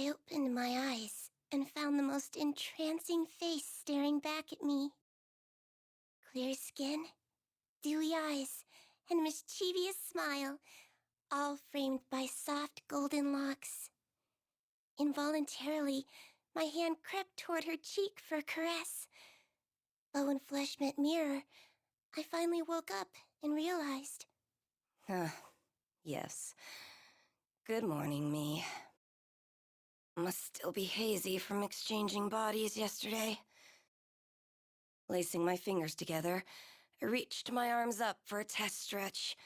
I opened my eyes and found the most entrancing face staring back at me. Clear skin, dewy eyes, and mischievous smile, all framed by soft golden locks. Involuntarily, my hand crept toward her cheek for a caress. But when flesh met mirror, I finally woke up and realized. Yes. Good morning, me. Must still be hazy from exchanging bodies yesterday. Lacing my fingers together, I reached my arms up for a test stretch.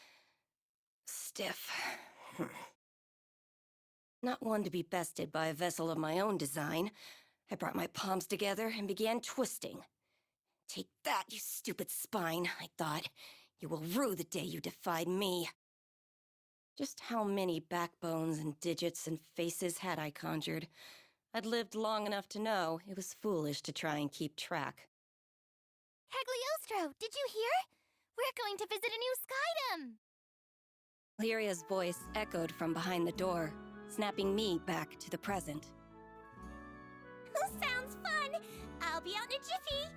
Stiff. Not one to be bested by a vessel of my own design, I brought my palms together and began twisting. Take that, you stupid spine, I thought. You will rue the day you defied me. Just how many backbones and digits and faces had I conjured? I'd lived long enough to know it was foolish to try and keep track. Cagliostro, did you hear? We're going to visit a new skydom! Lyria's voice echoed from behind the door, snapping me back to the present. Sounds fun! I'll be out in a jiffy!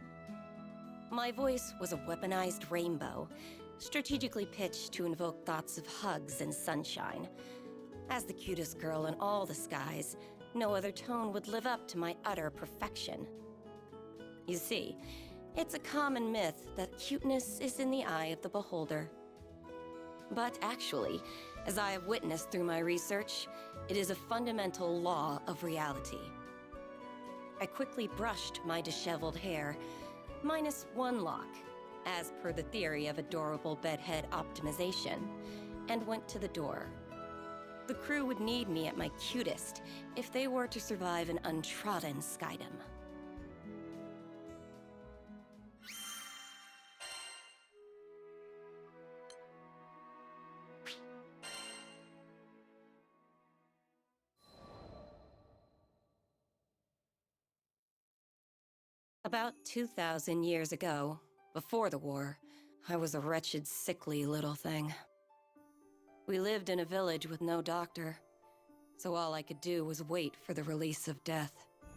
My voice was a weaponized rainbow, strategically pitched to invoke thoughts of hugs and sunshine. As the cutest girl in all the skies, no other tone would live up to my utter perfection. You see, it's a common myth that cuteness is in the eye of the beholder. But actually, as I have witnessed through my research, it is a fundamental law of reality. I quickly brushed my disheveled hair, minus one lock, as per the theory of adorable bedhead optimization, and went to the door. The crew would need me at my cutest if they were to survive an untrodden skydom. About 2,000 years ago, before the war, I was a wretched, sickly little thing. We lived in a village with no doctor, so all I could do was wait for the release of death.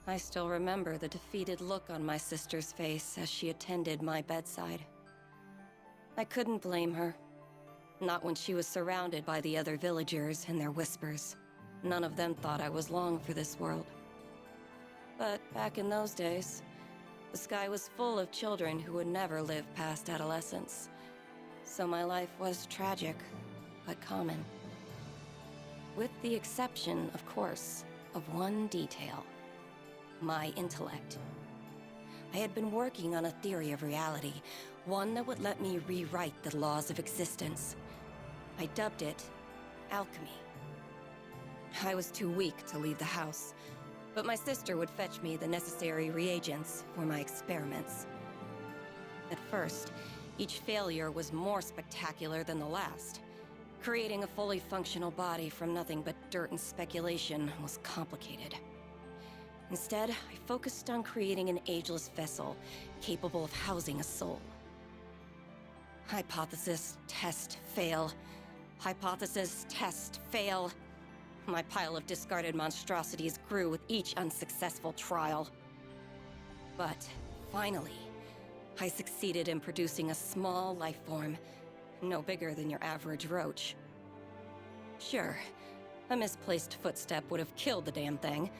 I still remember the defeated look on my sister's face as she attended my bedside. I couldn't blame her. Not when she was surrounded by the other villagers and their whispers. None of them thought I was long for this world. But back in those days, the sky was full of children who would never live past adolescence. So my life was tragic, but common. With the exception, of course, of one detail. My intellect. I had been working on a theory of reality, one that would let me rewrite the laws of existence. I dubbed it alchemy. I was too weak to leave the house, but my sister would fetch me the necessary reagents for my experiments. At first, each failure was more spectacular than the last. Creating a fully functional body from nothing but dirt and speculation was complicated. Instead, I focused on creating an ageless vessel capable of housing a soul. Hypothesis, test, fail. Hypothesis, test, fail. My pile of discarded monstrosities grew with each unsuccessful trial. But finally, I succeeded in producing a small life form, no bigger than your average roach. Sure, a misplaced footstep would have killed the damn thing,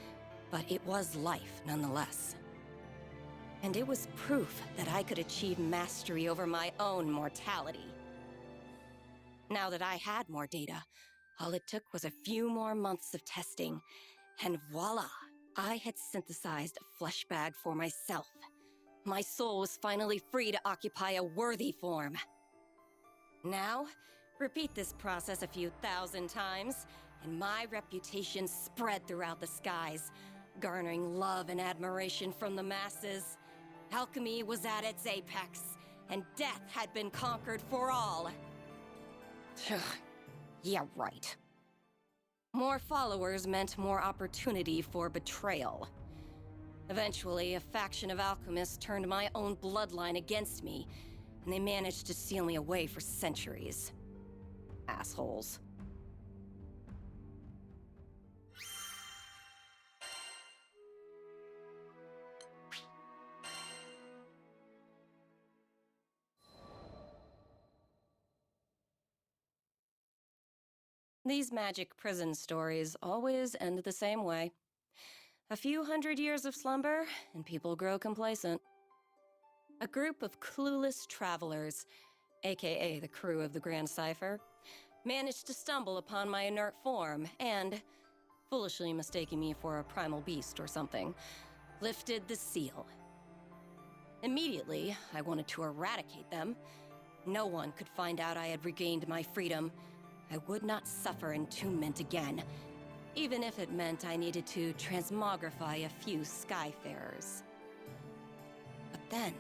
but it was life nonetheless. And it was proof that I could achieve mastery over my own mortality. Now that I had more data, all it took was a few more months of testing, and voila! I had synthesized a flesh bag for myself. My soul was finally free to occupy a worthy form. Now, repeat this process a few thousand times, and my reputation spread throughout the skies, garnering love and admiration from the masses. Alchemy was at its apex, and death had been conquered for all. Yeah, right. More followers meant more opportunity for betrayal. Eventually, a faction of alchemists turned my own bloodline against me, and they managed to seal me away for centuries. Assholes. These magic prison stories always end the same way. A few hundred years of slumber, and people grow complacent. A group of clueless travelers, aka the crew of the Grand Cipher, managed to stumble upon my inert form and, foolishly mistaking me for a primal beast or something, lifted the seal. Immediately, I wanted to eradicate them. No one could find out I had regained my freedom. I would not suffer entombment again, even if it meant I needed to transmogrify a few Skyfarers. But then,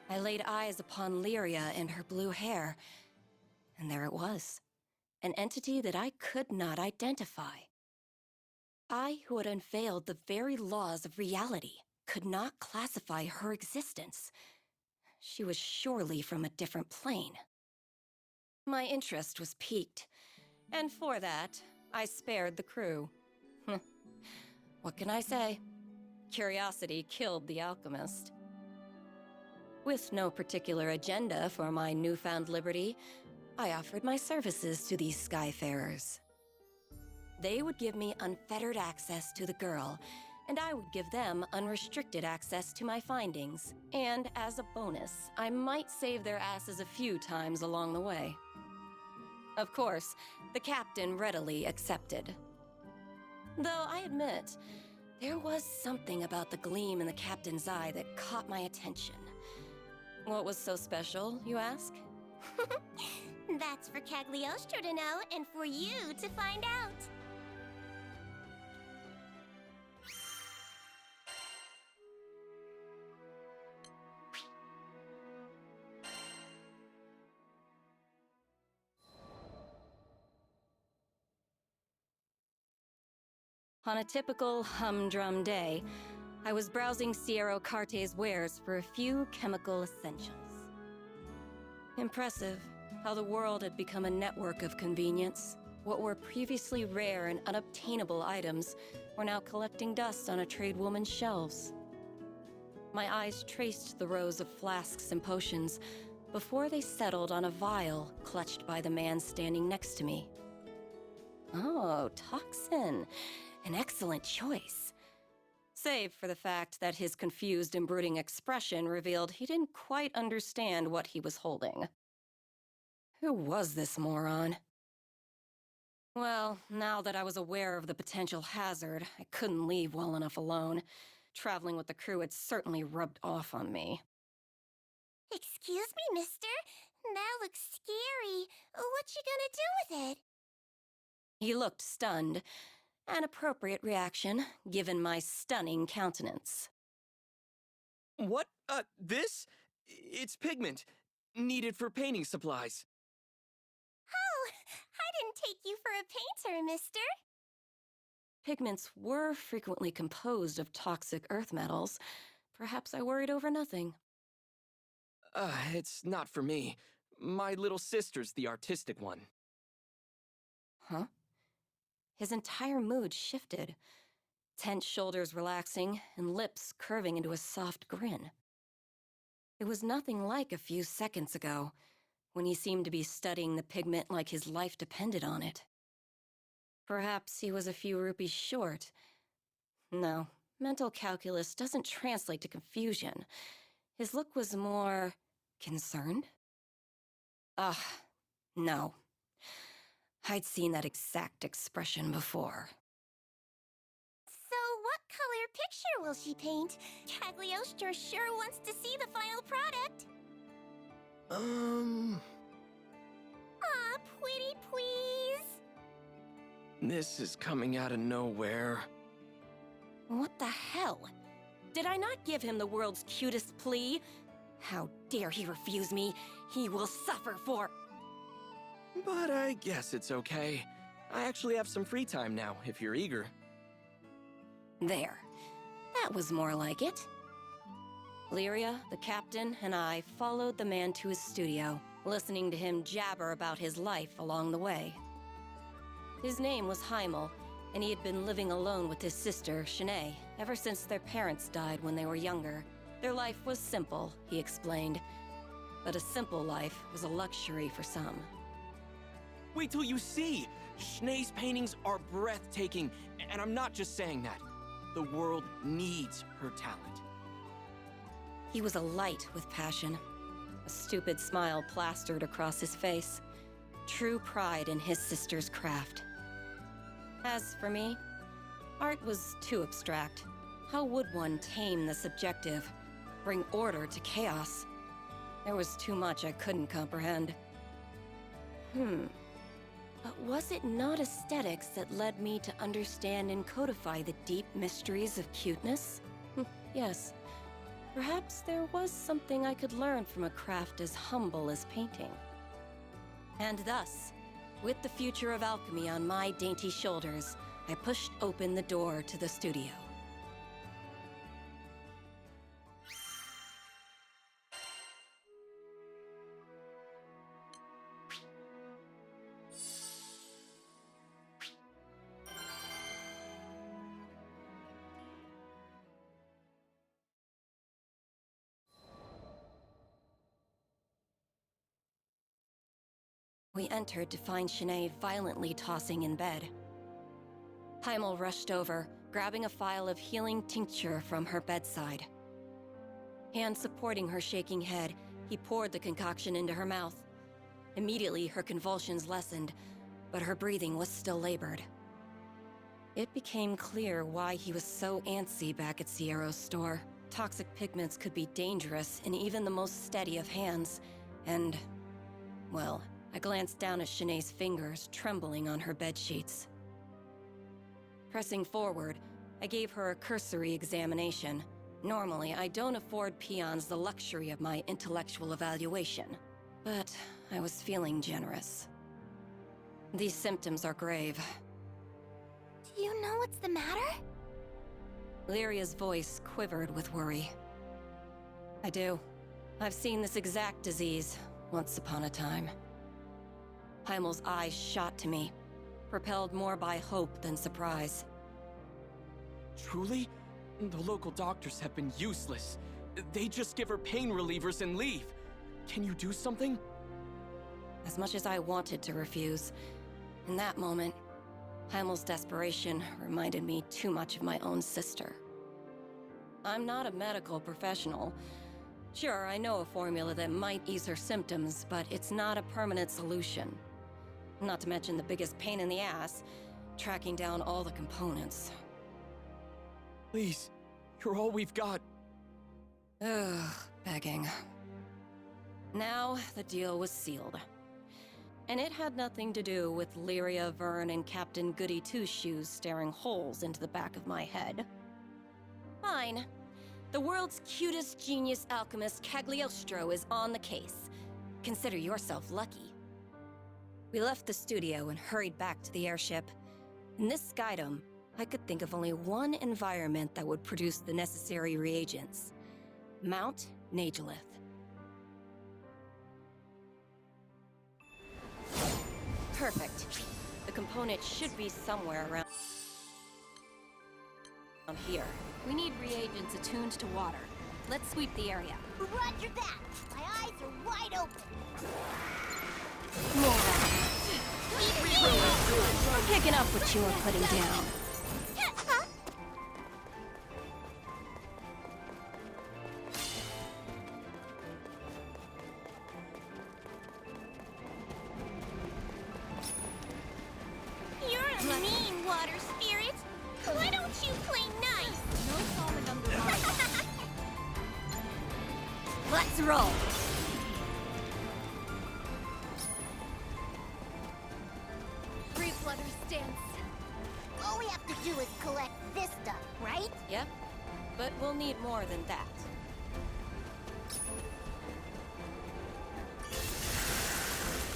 I laid eyes upon Lyria and her blue hair, and there it was, an entity that I could not identify. I, who had unveiled the very laws of reality, could not classify her existence. She was surely from a different plane. My interest was piqued, and for that, I spared the crew. What can I say? Curiosity killed the alchemist. With no particular agenda for my newfound liberty, I offered my services to these Skyfarers. They would give me unfettered access to the girl, and I would give them unrestricted access to my findings. And as a bonus, I might save their asses a few times along the way. Of course, the captain readily accepted. Though I admit, there was something about the gleam in the captain's eye that caught my attention. What was so special, you ask? That's for Cagliostro to know and for you to find out. On a typical humdrum day, I was browsing Sierra Carte's wares for a few chemical essentials. Impressive how the world had become a network of convenience. What were previously rare and unobtainable items were now collecting dust on a tradewoman's shelves. My eyes traced the rows of flasks and potions before they settled on a vial clutched by the man standing next to me. Oh, toxin. An excellent choice. Save for the fact that his confused and brooding expression revealed he didn't quite understand what he was holding. Who was this moron? Well, now that I was aware of the potential hazard, I couldn't leave well enough alone. Traveling with the crew had certainly rubbed off on me. Excuse me, mister? That looks scary. What you gonna do with it? He looked stunned, an appropriate reaction, given my stunning countenance. What? This? It's pigment. Needed for painting supplies. Oh, I didn't take you for a painter, mister. Pigments were frequently composed of toxic earth metals. Perhaps I worried over nothing. It's not for me. My little sister's the artistic one. Huh? His entire mood shifted, tense shoulders relaxing and lips curving into a soft grin. It was nothing like a few seconds ago, when he seemed to be studying the pigment like his life depended on it. Perhaps he was a few rupees short. No, mental calculus doesn't translate to confusion. His look was more concerned. No. I'd seen that exact expression before. So what color picture will she paint? Cagliostro sure wants to see the final product. Aw, pretty please. This is coming out of nowhere. What the hell? Did I not give him the world's cutest plea? How dare he refuse me? He will suffer for... But I guess it's okay. I actually have some free time now, if you're eager. There. That was more like it. Lyria, the captain, and I followed the man to his studio, listening to him jabber about his life along the way. His name was Heimel, and he had been living alone with his sister, Shanae, ever since their parents died when they were younger. Their life was simple, he explained, but a simple life was a luxury for some. Wait till you see! Schnee's paintings are breathtaking, and I'm not just saying that. The world needs her talent. He was alight with passion. A stupid smile plastered across his face. True pride in his sister's craft. As for me, art was too abstract. How would one tame the subjective, bring order to chaos? There was too much I couldn't comprehend. But was it not aesthetics that led me to understand and codify the deep mysteries of cuteness? Yes. Perhaps there was something I could learn from a craft as humble as painting. And thus, with the future of alchemy on my dainty shoulders, I pushed open the door to the studio. We entered to find Shanae violently tossing in bed. Heimel rushed over, grabbing a phial of healing tincture from her bedside. Hand supporting her shaking head, he poured the concoction into her mouth. Immediately, her convulsions lessened, but her breathing was still labored. It became clear why he was so antsy back at Sierra's store. Toxic pigments could be dangerous in even the most steady of hands, and, well, I glanced down at Shanae's fingers trembling on her bedsheets. Pressing forward, I gave her a cursory examination. Normally, I don't afford peons the luxury of my intellectual evaluation, but I was feeling generous. These symptoms are grave. Do you know what's the matter? Lyria's voice quivered with worry. I do. I've seen this exact disease once upon a time. Heimel's eyes shot to me, propelled more by hope than surprise. Truly? The local doctors have been useless. They just give her pain relievers and leave. Can you do something? As much as I wanted to refuse, in that moment, Heimel's desperation reminded me too much of my own sister. I'm not a medical professional. Sure, I know a formula that might ease her symptoms, but it's not a permanent solution. Not to mention the biggest pain in the ass, tracking down all the components. Please, you're all we've got. Ugh, begging. Now, the deal was sealed. And it had nothing to do with Lyria, Vern, and Captain Goody Two-Shoes staring holes into the back of my head. Fine. The world's cutest genius alchemist Cagliostro is on the case. Consider yourself lucky. We left the studio and hurried back to the airship. In this skydome, I could think of only one environment that would produce the necessary reagents. Mount Nagelith. Perfect. The component should be somewhere around here. We need reagents attuned to water. Let's sweep the area. Roger that! My eyes are wide open! I'm picking up what you were putting down. You're a mean water spirit! Why don't you play nice? No falling underwater. Let's roll. Free flutter stance. All we have to do is collect this stuff, right? Yep, but we'll need more than that.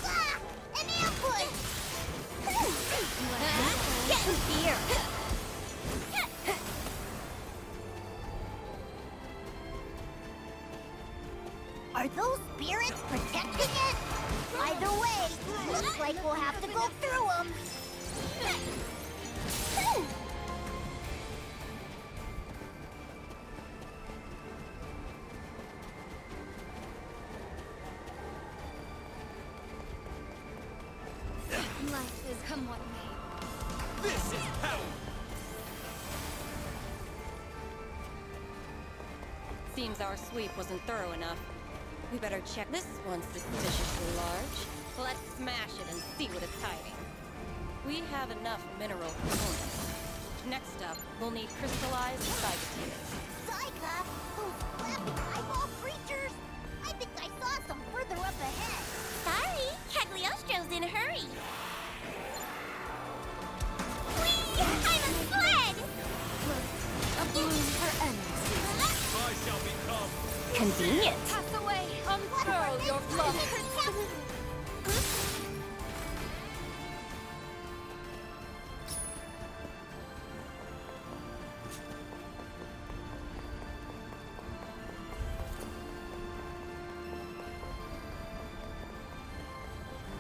Ah! An ambush! Get in here! Are those spirits protecting it? Either way, looks like we'll have to go through them. Come what may. This is power! Seems our sweep wasn't thorough enough. We better check this one suspiciously large. Let's smash it and see what it's hiding. We have enough mineral components. Next up, we'll need crystallized cybertears. Zyka? Those flapping eyeball creatures? I think I saw some further up ahead. Sorry, Cagliostro's in a hurry. Whee! I'm a sled! A bloom for endless. I shall become... Convenient. Pass away. Unfurl your fluff.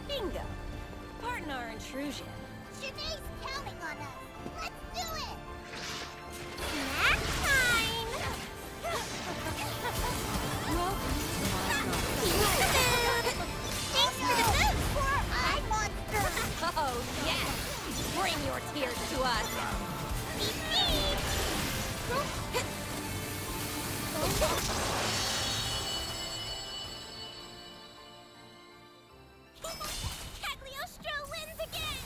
Bingo. Pardon our intrusion. Shanae's counting on us. Let's do it! Snack time! Thanks for the food! Poor eye monster! Oh, yes. Bring your tears to us. Beep, beep. Cagliostro wins again!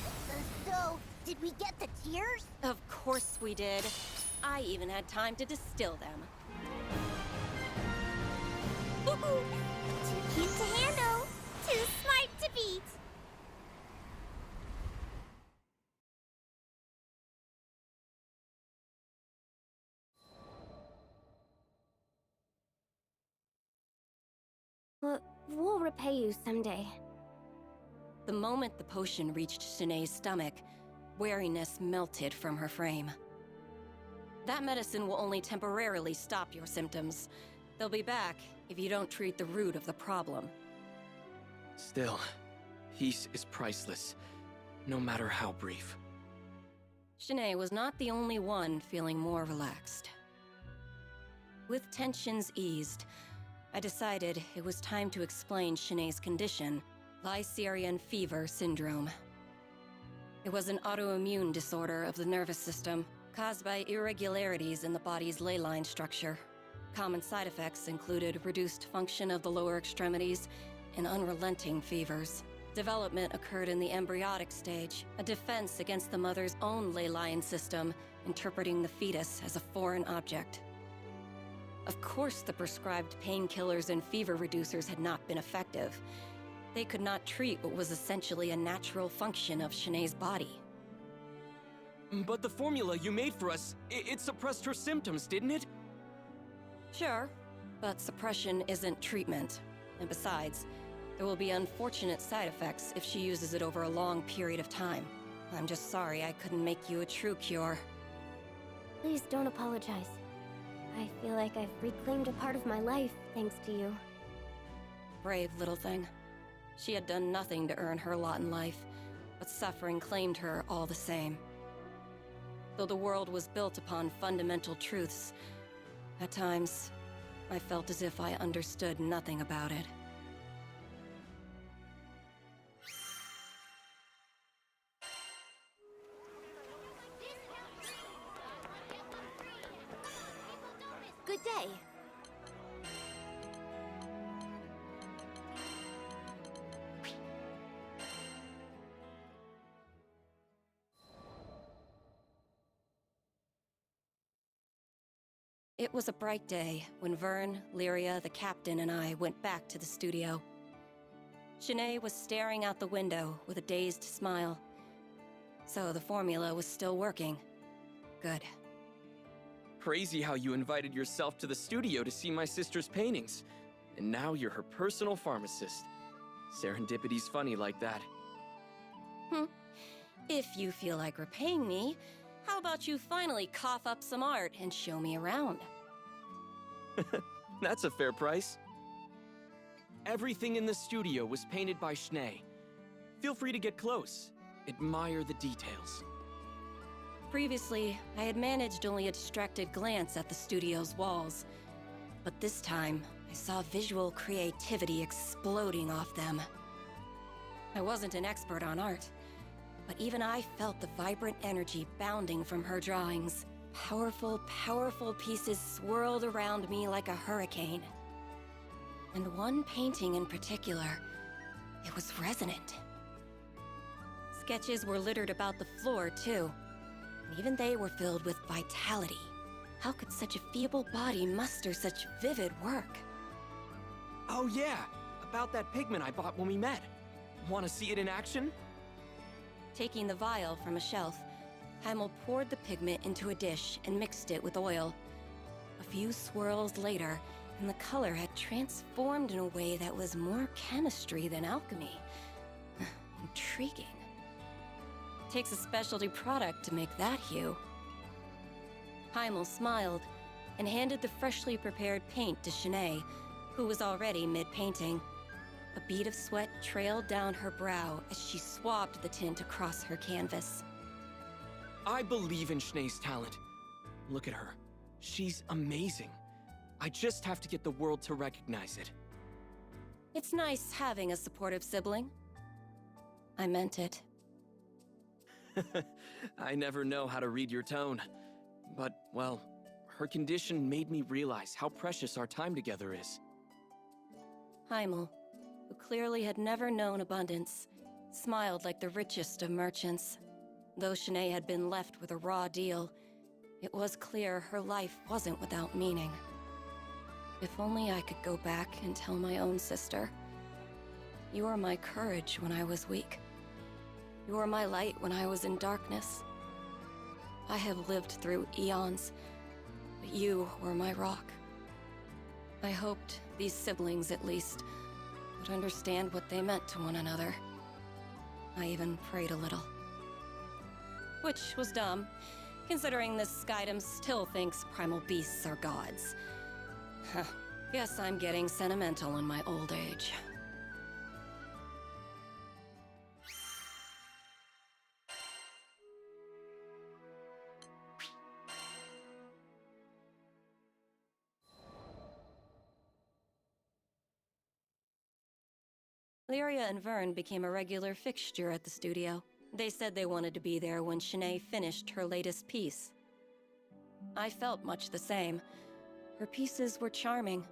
So, did we get the tears? Of course we did. I even had time to distill them. Too cute to handle, too smart to beat. We'll repay you someday. The moment the potion reached Shanae's stomach, wariness melted from her frame. That medicine will only temporarily stop your symptoms. They'll be back if you don't treat the root of the problem. Still, peace is priceless, no matter how brief. Shanae was not the only one feeling more relaxed. With tensions eased, I decided it was time to explain Shanae's condition, Lycerian fever syndrome. It was an autoimmune disorder of the nervous system, caused by irregularities in the body's ley line structure. Common side effects included reduced function of the lower extremities and unrelenting fevers. Development occurred in the embryonic stage, a defense against the mother's own ley line system, interpreting the fetus as a foreign object. Of course, the prescribed painkillers and fever reducers had not been effective. They could not treat what was essentially a natural function of Shanae's body. But the formula you made for us, it suppressed her symptoms, didn't it? Sure, but suppression isn't treatment. And besides, there will be unfortunate side effects if she uses it over a long period of time. I'm just sorry I couldn't make you a true cure. Please don't apologize. I feel like I've reclaimed a part of my life thanks to you. Brave little thing. She had done nothing to earn her lot in life, but suffering claimed her all the same. Though the world was built upon fundamental truths, at times, I felt as if I understood nothing about it. Good day. It was a bright day when Vern, Lyria, the captain, and I went back to the studio. Shanae was staring out the window with a dazed smile. So the formula was still working. Good. Crazy how you invited yourself to the studio to see my sister's paintings. And now you're her personal pharmacist. Serendipity's funny like that. If you feel like repaying me, how about you finally cough up some art and show me around? That's a fair price. Everything in the studio was painted by Shanae. Feel free to get close. Admire the details. Previously, I had managed only a distracted glance at the studio's walls. But this time, I saw visual creativity exploding off them. I wasn't an expert on art, but even I felt the vibrant energy bounding from her drawings. Powerful, powerful pieces swirled around me like a hurricane. And one painting in particular, it was resonant. Sketches were littered about the floor, too, and even they were filled with vitality. How could such a feeble body muster such vivid work? Oh yeah, about that pigment I bought when we met. Want to see it in action? Taking the vial from a shelf, Heimel poured the pigment into a dish and mixed it with oil. A few swirls later, and the color had transformed in a way that was more chemistry than alchemy. Intriguing. Takes a specialty product to make that hue. Heimel smiled and handed the freshly prepared paint to Shanae, who was already mid-painting. A bead of sweat trailed down her brow as she swabbed the tint across her canvas. I believe in Shanae's talent. Look at her. She's amazing. I just have to get the world to recognize it. It's nice having a supportive sibling. I meant it. I never know how to read your tone. But, well, her condition made me realize how precious our time together is. Heimel, who clearly had never known abundance, smiled like the richest of merchants. Though Shanae had been left with a raw deal, it was clear her life wasn't without meaning. If only I could go back and tell my own sister. You were my courage when I was weak. You were my light when I was in darkness. I have lived through eons, but you were my rock. I hoped these siblings, at least, would understand what they meant to one another. I even prayed a little. Which was dumb, considering this Skydom still thinks primal beasts are gods. Huh. Guess I'm getting sentimental in my old age. Lyria and Vern became a regular fixture at the studio. They said they wanted to be there when Shanae finished her latest piece. I felt much the same. Her pieces were charming,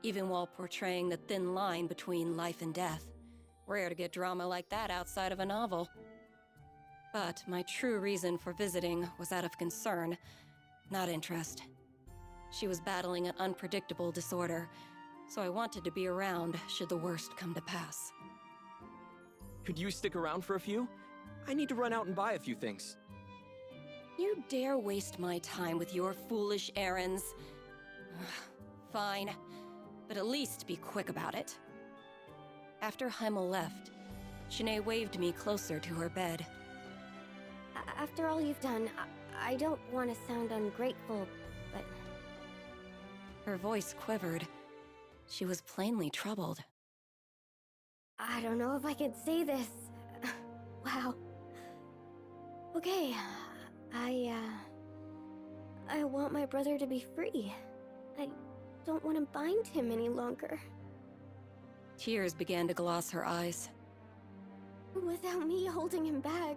even while portraying the thin line between life and death. Rare to get drama like that outside of a novel. But my true reason for visiting was out of concern, not interest. She was battling an unpredictable disorder, so I wanted to be around should the worst come to pass. Could you stick around for a few? I need to run out and buy a few things. You dare waste my time with your foolish errands? Fine, but at least be quick about it. After Heimel left, Shanae waved me closer to her bed. After all you've done, I don't want to sound ungrateful, but... Her voice quivered. She was plainly troubled. I don't know if I could say this. Wow. Okay, I want my brother to be free. I don't want to bind him any longer. Tears began to gloss her eyes. Without me holding him back,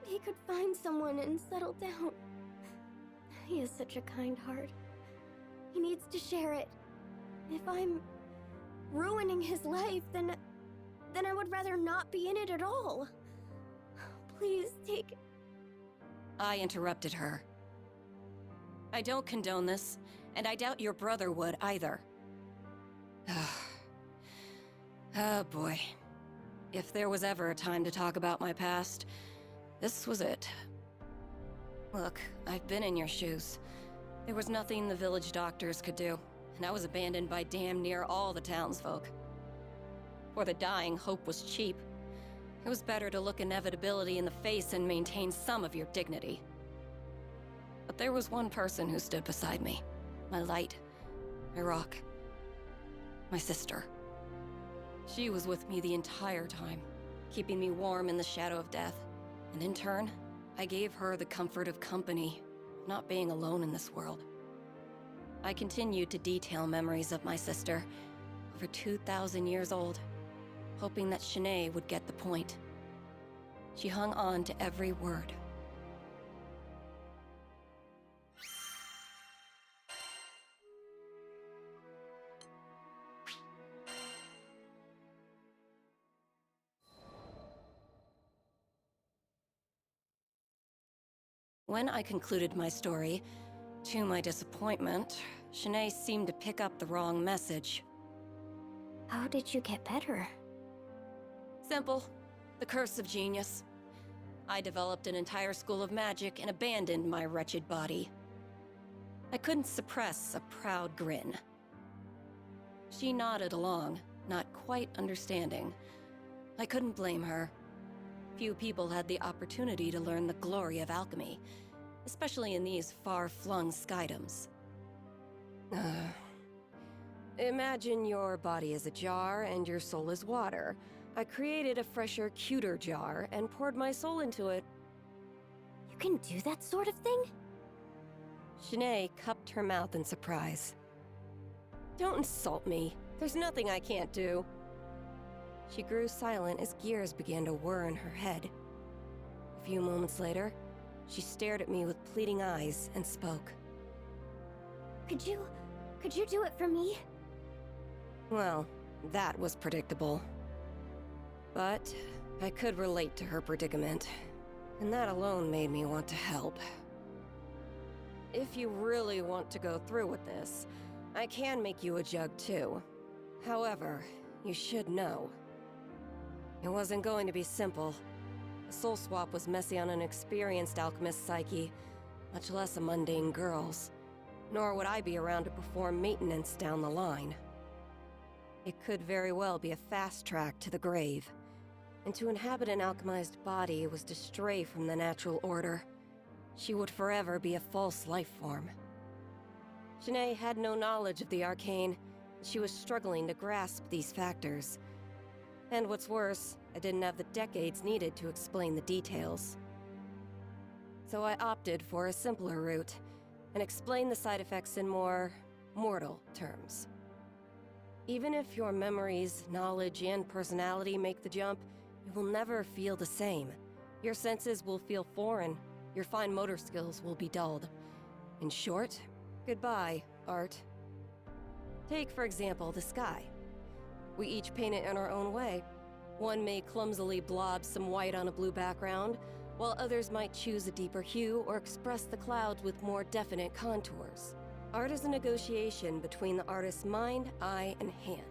he could find someone and settle down. He has such a kind heart. He needs to share it. If I'm ruining his life, then I would rather not be in it at all. Please take... I interrupted her. I don't condone this, and I doubt your brother would either. Oh boy. If there was ever a time to talk about my past, this was it. Look, I've been in your shoes. There was nothing the village doctors could do, and I was abandoned by damn near all the townsfolk. For the dying, hope was cheap. It was better to look inevitability in the face and maintain some of your dignity. But there was one person who stood beside me. My light. My rock. My sister. She was with me the entire time, keeping me warm in the shadow of death. And in turn, I gave her the comfort of company, not being alone in this world. I continued to detail memories of my sister, over 2,000 years old, hoping that Shanae would get the point. She hung on to every word. When I concluded my story, to my disappointment, Shanae seemed to pick up the wrong message. How did you get better? Simple. The curse of genius. I developed an entire school of magic and abandoned my wretched body. I couldn't suppress a proud grin. She nodded along, not quite understanding. I couldn't blame her. Few people had the opportunity to learn the glory of alchemy, especially in these far-flung skydoms. Imagine your body is a jar and your soul is water. I created a fresher, cuter jar and poured my soul into it. You can do that sort of thing? Shanae cupped her mouth in surprise. Don't insult me. There's nothing I can't do. She grew silent as gears began to whir in her head. A few moments later, she stared at me with pleading eyes and spoke. Could you do it for me? Well, that was predictable. But I could relate to her predicament, and that alone made me want to help. If you really want to go through with this, I can make you a jug too. However, you should know. It wasn't going to be simple. A soul swap was messy on an experienced alchemist's psyche, much less a mundane girl's. Nor would I be around to perform maintenance down the line. It could very well be a fast track to the grave. And to inhabit an alchemized body was to stray from the natural order. She would forever be a false life form. Shanae had no knowledge of the arcane. She was struggling to grasp these factors. And what's worse, I didn't have the decades needed to explain the details. So I opted for a simpler route, and explained the side effects in more mortal terms. Even if your memories, knowledge, and personality make the jump, you will never feel the same. Your senses will feel foreign, your fine motor skills will be dulled. In short, goodbye, art. Take, for example, the sky. We each paint it in our own way. One may clumsily blob some white on a blue background, while others might choose a deeper hue or express the clouds with more definite contours. Art is a negotiation between the artist's mind, eye, and hand.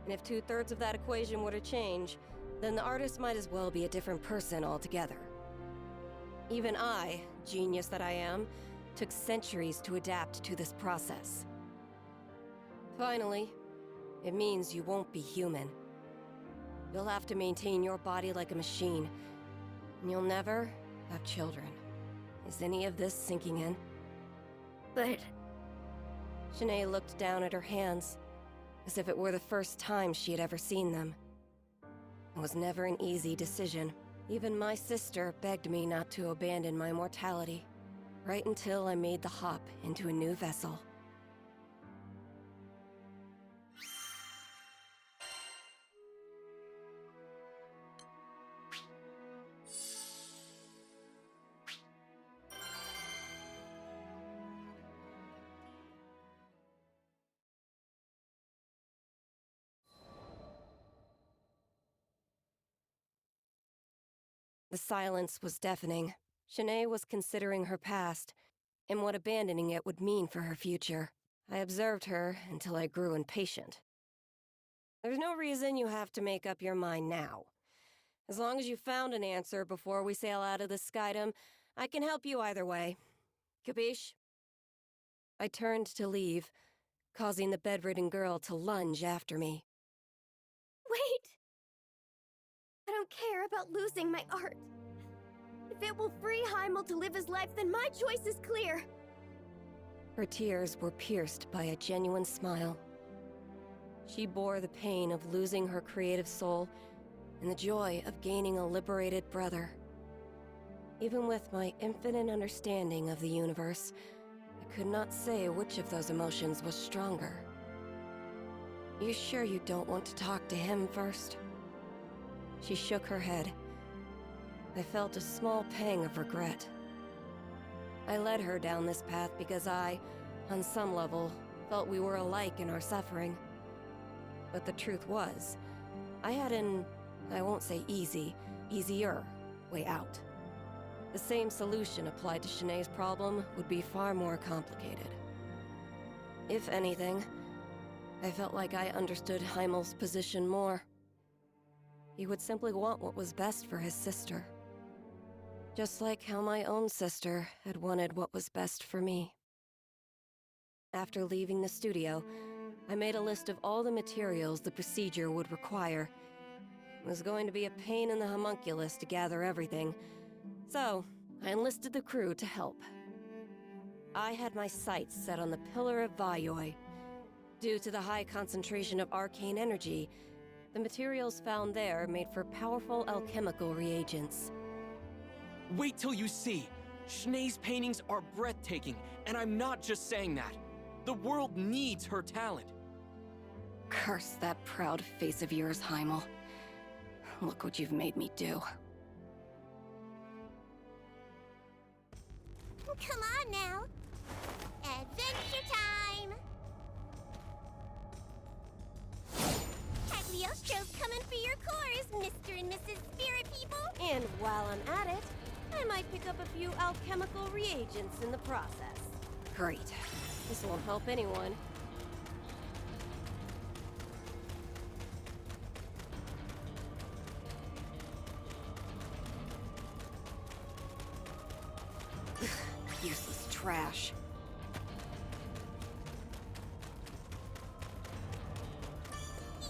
And if 2/3 of that equation were to change, then the artist might as well be a different person altogether. Even I, genius that I am, took centuries to adapt to this process. Finally, it means you won't be human. You'll have to maintain your body like a machine, and you'll never have children. Is any of this sinking in? But Shanae looked down at her hands, as if it were the first time she had ever seen them. It was never an easy decision. Even my sister begged me not to abandon my mortality, right until I made the hop into a new vessel. The silence was deafening. Shanae was considering her past, and what abandoning it would mean for her future. I observed her until I grew impatient. There's no reason you have to make up your mind now. As long as you found an answer before we sail out of this skydom, I can help you either way. Capiche? I turned to leave, causing the bedridden girl to lunge after me. wait! I don't care about losing my art. If it will free Heimel to live his life, then my choice is clear. Her tears were pierced by a genuine smile. She bore the pain of losing her creative soul and the joy of gaining a liberated brother. Even with my infinite understanding of the universe, I could not say which of those emotions was stronger. You sure you don't want to talk to him first? She shook her head. I felt a small pang of regret. I led her down this path because I, on some level, felt we were alike in our suffering. But the truth was, I had I won't say easier way out. The same solution applied to Shanae's problem would be far more complicated. If anything, I felt like I understood Heimel's position more. He would simply want what was best for his sister. Just like how my own sister had wanted what was best for me. After leaving the studio, I made a list of all the materials the procedure would require. It was going to be a pain in the homunculus to gather everything, so I enlisted the crew to help. I had my sights set on the Pillar of Vayoi. Due to the high concentration of arcane energy, the materials found there made for powerful alchemical reagents. Wait till you see! Shanae's paintings are breathtaking, and I'm not just saying that. The world needs her talent. Curse that proud face of yours, Heimel. Look what you've made me do. Come on now. Adventure time! Cagliostro's coming for your cores, Mr. and Mrs. Spirit People! And while I'm at it, I might pick up a few alchemical reagents in the process. Great. This won't help anyone. Useless trash.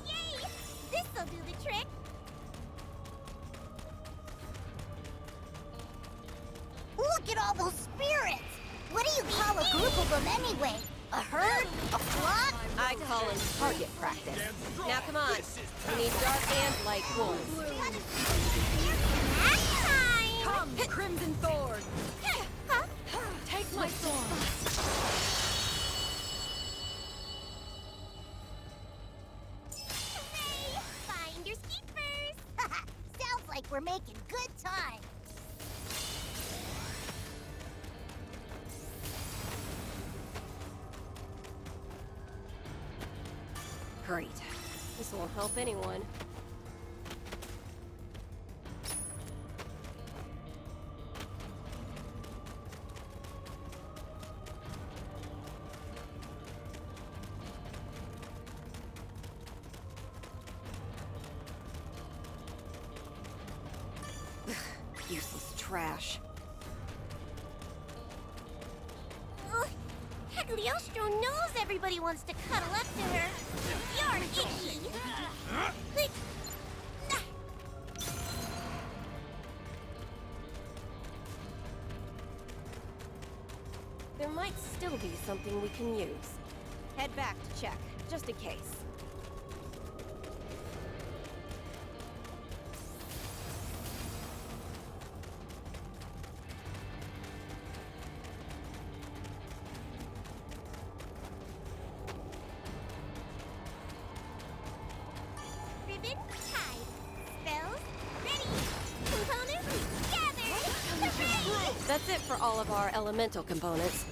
Yay! This'll do the trick! Look at all those spirits! What do you call a group of them anyway? A herd? A flock? I call it target practice. Now come on, we need dark and light wolves. That's time! Come, Crimson Thorn! Huh? Take my sword! Hooray! Find your skeepers! Sounds like we're making good time. Great. This won't help anyone. Useless trash. Ugh, Cagliostro knows everybody wants to cuddle up to her. You're icky! Click. There might still be something we can use. Head back to check, just in case. Ribbon tied. Spells ready. Components gathered. Hooray! That's it for all of our elemental components.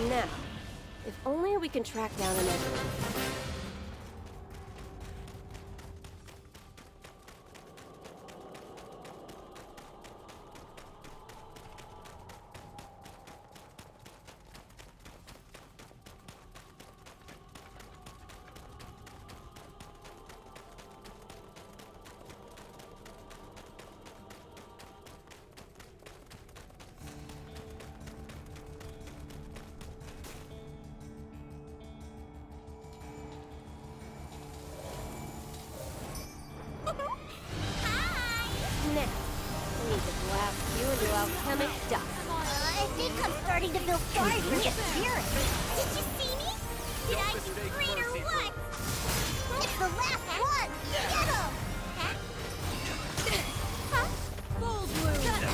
Now, if only we can track down an enemy. Now, we need to blast you into alchemic dust. I think I'm starting to feel sorry for the spirits. Did you see me? Did I do great or what? It's the last one! Get him! Huh? Full bloom!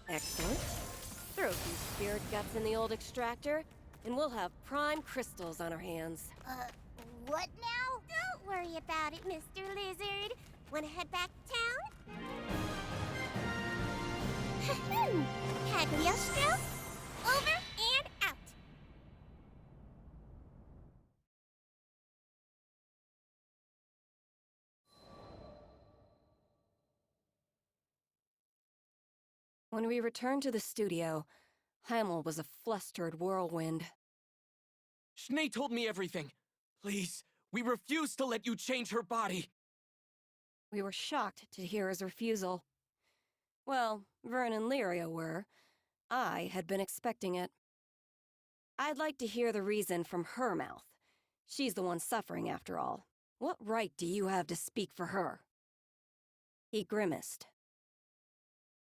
Excellent. Throw a few spirit guts in the old extractor, and we'll have prime crystals on our hands. What now? Don't worry about it, Mr. Lizard. Wanna head back to town? Cagliostro, over and out. When we returned to the studio, Heimel was a flustered whirlwind. Schnee told me everything. Please, we refuse to let you change her body. We were shocked to hear his refusal. Well, Vern and Lyria were. I had been expecting it. I'd like to hear the reason from her mouth. She's the one suffering, after all. What right do you have to speak for her? He grimaced.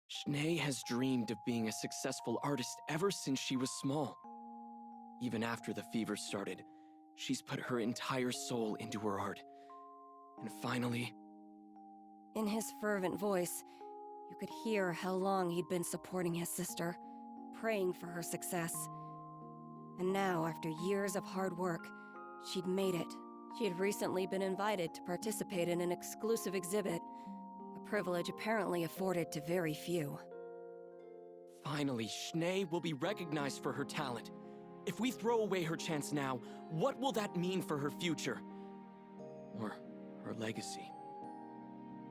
Schnee has dreamed of being a successful artist ever since she was small. Even after the fever started, she's put her entire soul into her art. And finally... In his fervent voice, you could hear how long he'd been supporting his sister, praying for her success. And now, after years of hard work, she'd made it. She had recently been invited to participate in an exclusive exhibit, a privilege apparently afforded to very few. Finally, Schnee will be recognized for her talent. If we throw away her chance now, what will that mean for her future? Or her legacy?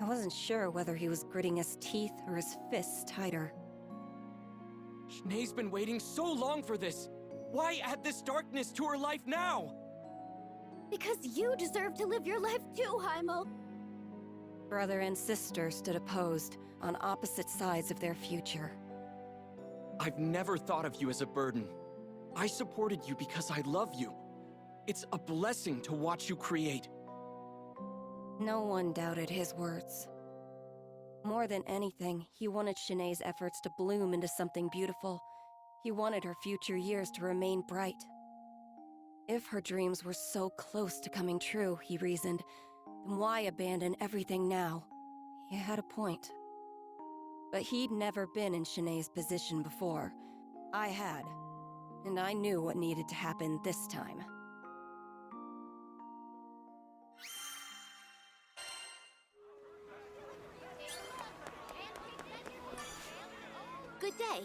I wasn't sure whether he was gritting his teeth or his fists tighter. Schnee's been waiting so long for this! Why add this darkness to her life now? Because you deserve to live your life too, Heimel. Brother and sister stood opposed, on opposite sides of their future. I've never thought of you as a burden. I supported you because I love you. It's a blessing to watch you create. No one doubted his words. More than anything, he wanted Shanae's efforts to bloom into something beautiful. He wanted her future years to remain bright. If her dreams were so close to coming true, he reasoned, then why abandon everything now? He had a point. But he'd never been in Shanae's position before. I had. And I knew what needed to happen this time. Good day.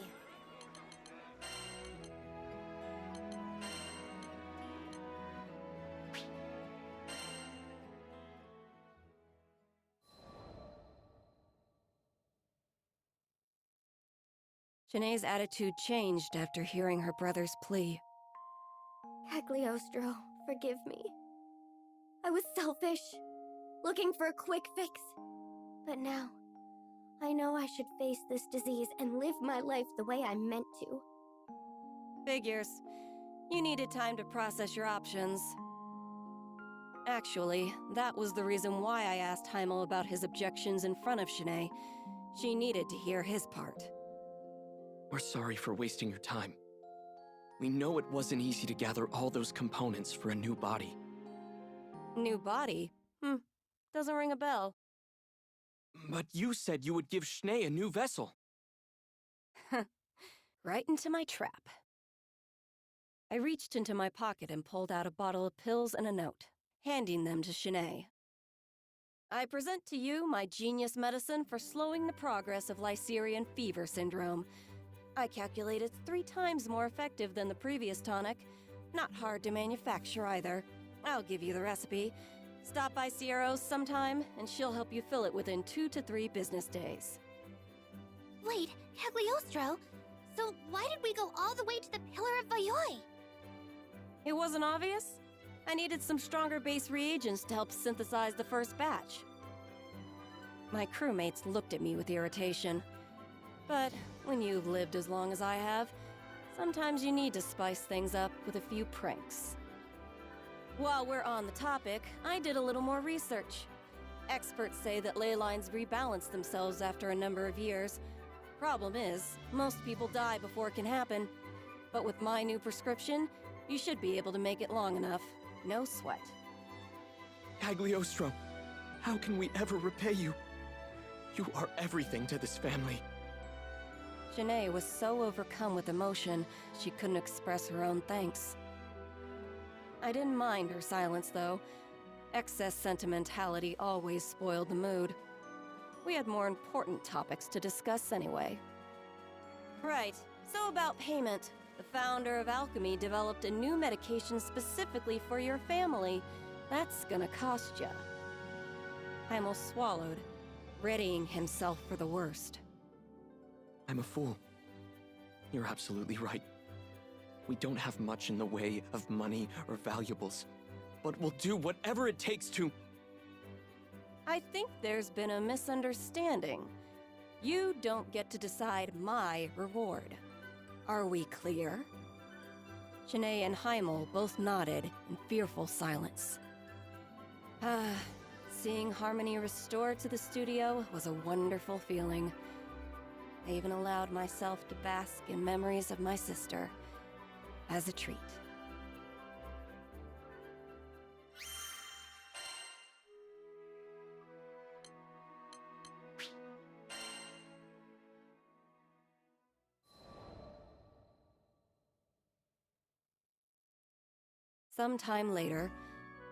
Shanae's attitude changed after hearing her brother's plea. Cagliostro, forgive me. I was selfish, looking for a quick fix. But now, I know I should face this disease and live my life the way I meant to. Figures. You needed time to process your options. Actually, that was the reason why I asked Heimel about his objections in front of Shanae. She needed to hear his part. We're sorry for wasting your time. We know it wasn't easy to gather all those components for a new body. New body? Doesn't ring a bell. But you said you would give Schnee a new vessel. Right into my trap. I reached into my pocket and pulled out a bottle of pills and a note, handing them to Shanae. I present to you my genius medicine for slowing the progress of Lycerian fever syndrome. I calculate it's 3 times more effective than the previous tonic. Not hard to manufacture either. I'll give you the recipe. Stop by Sierra's sometime, and she'll help you fill it within 2 to 3 business days. Wait, Cagliostro, so why did we go all the way to the Pillar of Vayoi? It wasn't obvious? I needed some stronger base reagents to help synthesize the first batch. My crewmates looked at me with irritation. But when you've lived as long as I have, sometimes you need to spice things up with a few pranks. While we're on the topic, I did a little more research. Experts say that ley lines rebalance themselves after a number of years. Problem is, most people die before it can happen. But with my new prescription, you should be able to make it long enough. No sweat. Cagliostro, how can we ever repay you? You are everything to this family. Shanae was so overcome with emotion, she couldn't express her own thanks. I didn't mind her silence, though. Excess sentimentality always spoiled the mood. We had more important topics to discuss anyway. Right, so about payment. The founder of alchemy developed a new medication specifically for your family. That's gonna cost ya. Heimel swallowed, readying himself for the worst. I'm a fool. You're absolutely right. We don't have much in the way of money or valuables, but we'll do whatever it takes to... I think there's been a misunderstanding. You don't get to decide my reward. Are we clear? Shanae and Heimel both nodded in fearful silence. Seeing harmony restored to the studio was a wonderful feeling. I even allowed myself to bask in memories of my sister as a treat. Sometime later,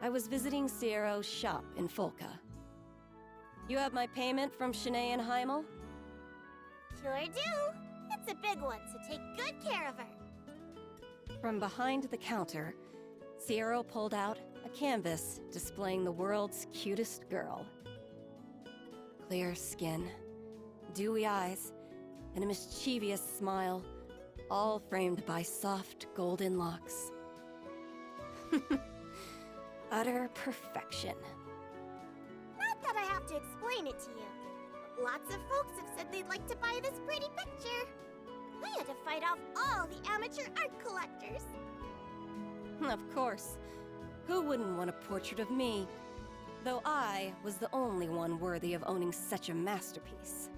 I was visiting Ciero's shop in Folca. You have my payment from Shanae and Heimel? Sure do. It's a big one, so take good care of her. From behind the counter, Ciero pulled out a canvas displaying the world's cutest girl. Clear skin, dewy eyes, and a mischievous smile, all framed by soft golden locks. Utter perfection. Not that I have to explain it to you. Lots of folks have said they'd like to buy this pretty picture. We had to fight off all the amateur art collectors. Of course. Who wouldn't want a portrait of me? Though I was the only one worthy of owning such a masterpiece.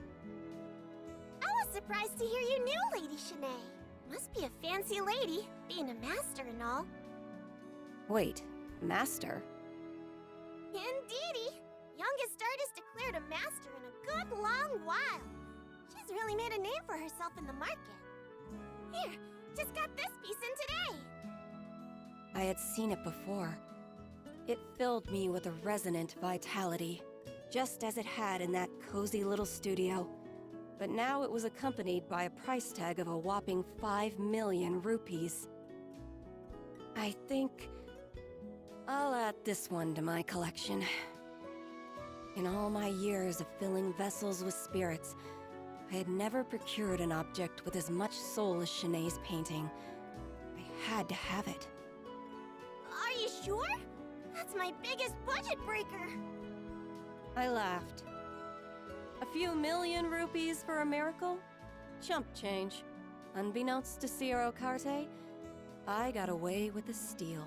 I was surprised to hear you knew Lady Shanae. Must be a fancy lady, being a master and all. Wait, master? Indeedy. Youngest artist declared a master in a good long while. She's really made a name for herself in the market. Here, just got this piece in today. I had seen it before. It filled me with a resonant vitality, just as it had in that cozy little studio. But now it was accompanied by a price tag of a whopping 5 million rupees. I think I'll add this one to my collection. In all my years of filling vessels with spirits, I had never procured an object with as much soul as Shanae's painting. I had to have it. Are you sure? That's my biggest budget breaker. I laughed. A few million rupees for a miracle? Chump change. Unbeknownst to Ciero Carte, I got away with the steal.